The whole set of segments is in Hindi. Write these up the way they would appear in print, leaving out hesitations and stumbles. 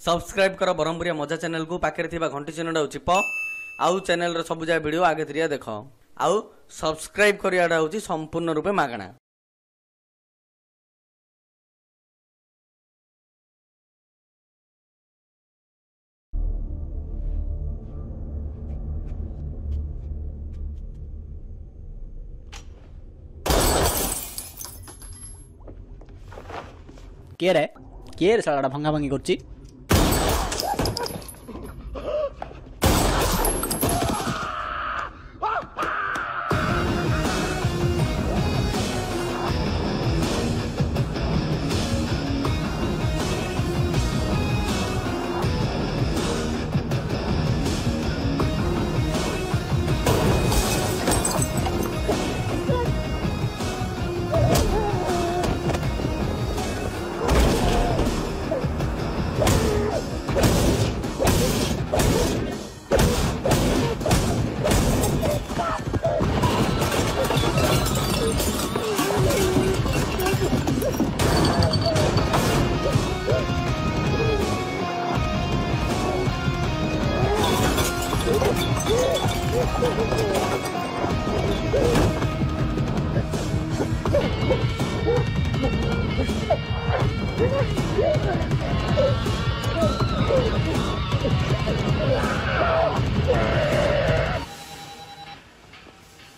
सब्सक्राइब कर ब्रह्मपुरिया मजा चैनल को पाखे थिबा घंटी चिन्हटा चिप आउ चैनल रे सब जा वीडियो आगे थरिया देख आउ सब्सक्राइब करियाडा होची संपूर्ण रूपे मागणा। के रे साला भंगा भंगी करछि।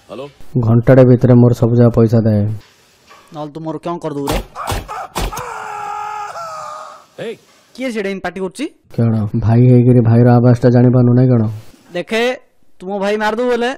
हेलो घंटाटे भितर मोर सब जा पैसा दे नल तू मोर क्यों कर दू रे। ए किए सेडे इन पार्टी करछि कण भाई हेगिरी भाई रो आवाज ता जानि पानु नै कण देखे तुम भाई मार दू बोले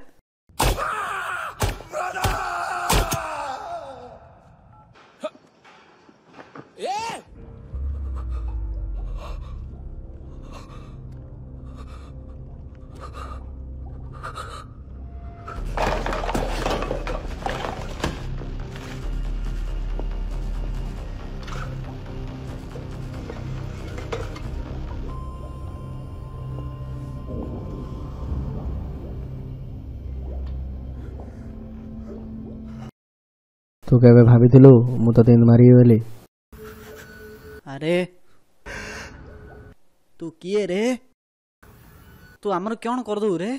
तू केबे भाबिथिलु मु तो दिन मारी बोली। अरे तू किए रे तू आमर क्यों कर दू रे।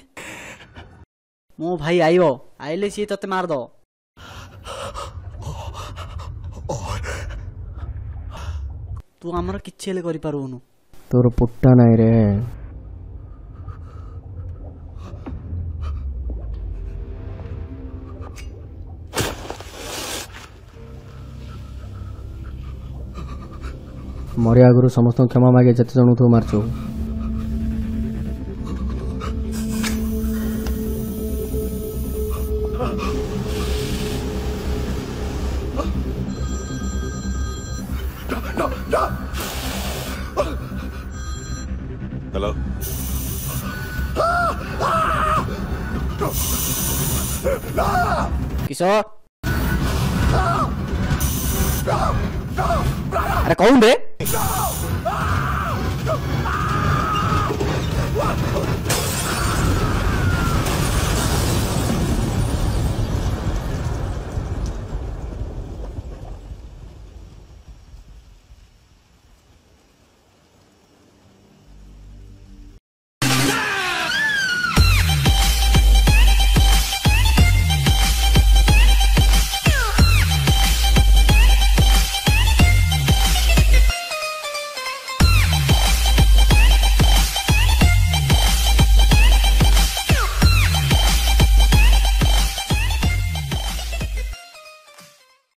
मो भाई आइबो आइले सी तते मार दो। तू आमर किछि हेले करि पारुनु तोर पुट्टा नाइ रे। मरे आगु समस्त क्षमा मागे जते जणु तू मारछु। हेलो किशोर अरे कौन बे।